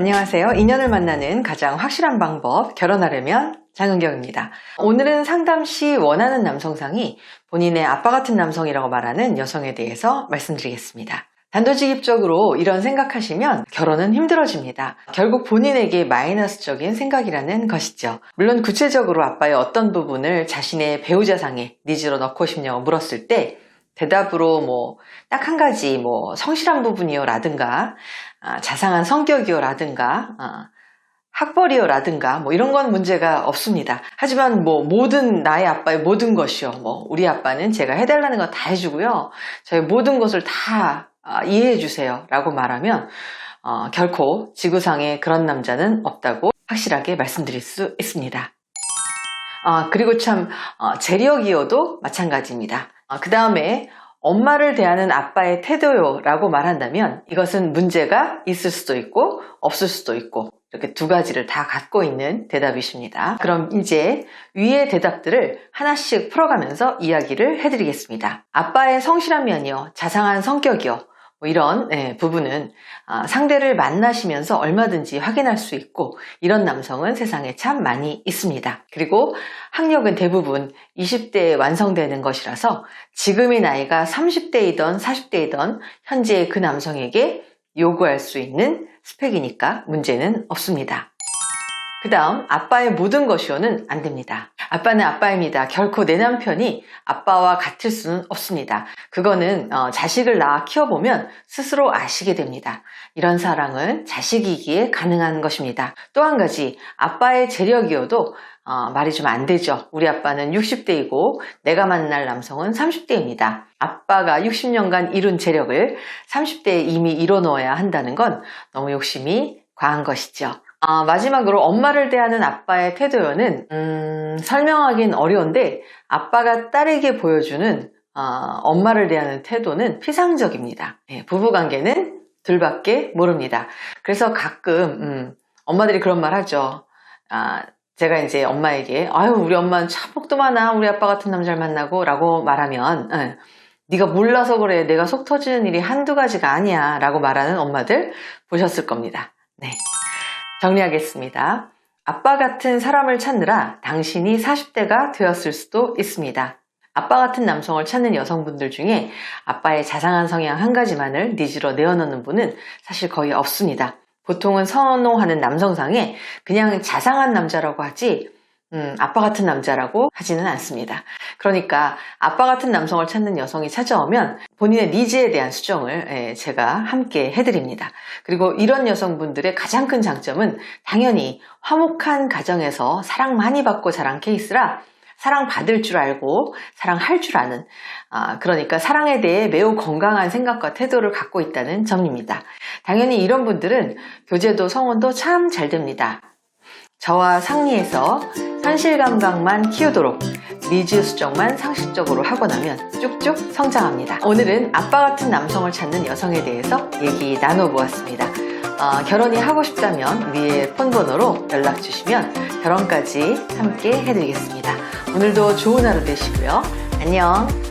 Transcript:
안녕하세요. 인연을 만나는 가장 확실한 방법, 결혼하려면 장은경입니다. 오늘은 상담 시 원하는 남성상이 본인의 아빠 같은 남성이라고 말하는 여성에 대해서 말씀드리겠습니다. 단도직입적으로 이런 생각하시면 결혼은 힘들어집니다. 결국 본인에게 마이너스적인 생각이라는 것이죠. 물론 구체적으로 아빠의 어떤 부분을 자신의 배우자상에 니즈로 넣고 싶냐고 물었을 때 대답으로 딱 한 가지 성실한 부분이요 라든가 자상한 성격이요 라든가 학벌이요 라든가 이런 건 문제가 없습니다. 하지만 모든 나의 아빠의 모든 것이요 우리 아빠는 제가 해달라는 거 다 해주고요 저의 모든 것을 다 이해해 주세요 라고 말하면 결코 지구상에 그런 남자는 없다고 확실하게 말씀드릴 수 있습니다. 그리고 참 재력이어도 마찬가지입니다. 그 다음에 엄마를 대하는 아빠의 태도요 라고 말한다면 이것은 문제가 있을 수도 있고 없을 수도 있고 이렇게 두 가지를 다 갖고 있는 대답이십니다. 그럼 이제 위의 대답들을 하나씩 풀어가면서 이야기를 해드리겠습니다. 아빠의 성실한 면이요, 자상한 성격이요 이런 부분은 상대를 만나시면서 얼마든지 확인할 수 있고 이런 남성은 세상에 참 많이 있습니다. 그리고 학력은 대부분 20대에 완성되는 것이라서 지금의 나이가 30대이던 40대이던 현재의 그 남성에게 요구할 수 있는 스펙이니까 문제는 없습니다. 그 다음 아빠의 모든 것이요는 안 됩니다. 아빠는 아빠입니다. 결코 내 남편이 아빠와 같을 수는 없습니다. 그거는 자식을 낳아 키워보면 스스로 아시게 됩니다. 이런 사랑은 자식이기에 가능한 것입니다. 또 한 가지 아빠의 재력이어도 말이 좀 안 되죠. 우리 아빠는 60대이고 내가 만날 남성은 30대입니다. 아빠가 60년간 이룬 재력을 30대에 이미 이뤄놓아야 한다는 건 너무 욕심이 과한 것이죠. 마지막으로 엄마를 대하는 아빠의 태도요는 설명하긴 어려운데 아빠가 딸에게 보여주는 엄마를 대하는 태도는 피상적입니다. 부부관계는 둘밖에 모릅니다. 그래서 가끔 엄마들이 그런 말 하죠. 제가 이제 엄마에게 우리 엄마는 참 복도 많아 우리 아빠 같은 남자를 만나고 라고 말하면 네가 몰라서 그래 내가 속 터지는 일이 한두 가지가 아니야 라고 말하는 엄마들 보셨을 겁니다. 네. 정리하겠습니다. 아빠 같은 사람을 찾느라 당신이 40대가 되었을 수도 있습니다. 아빠 같은 남성을 찾는 여성분들 중에 아빠의 자상한 성향 한 가지만을 니즈로 내어놓는 분은 사실 거의 없습니다. 보통은 선호하는 남성상에 그냥 자상한 남자라고 하지 아빠 같은 남자라고 하지는 않습니다. 그러니까 아빠 같은 남성을 찾는 여성이 찾아오면 본인의 니즈에 대한 수정을 제가 함께 해드립니다. 그리고 이런 여성분들의 가장 큰 장점은 당연히 화목한 가정에서 사랑 많이 받고 자란 케이스라 사랑받을 줄 알고 사랑할 줄 아는 그러니까 사랑에 대해 매우 건강한 생각과 태도를 갖고 있다는 점입니다. 당연히 이런 분들은 교제도 성혼도 참 잘 됩니다. 저와 상의해서 현실 감각만 키우도록 니즈 수정만 상식적으로 하고 나면 쭉쭉 성장합니다. 오늘은 아빠 같은 남성을 찾는 여성에 대해서 얘기 나눠보았습니다. 결혼이 하고 싶다면 위에 폰번호로 연락 주시면 결혼까지 함께 해드리겠습니다. 오늘도 좋은 하루 되시고요. 안녕.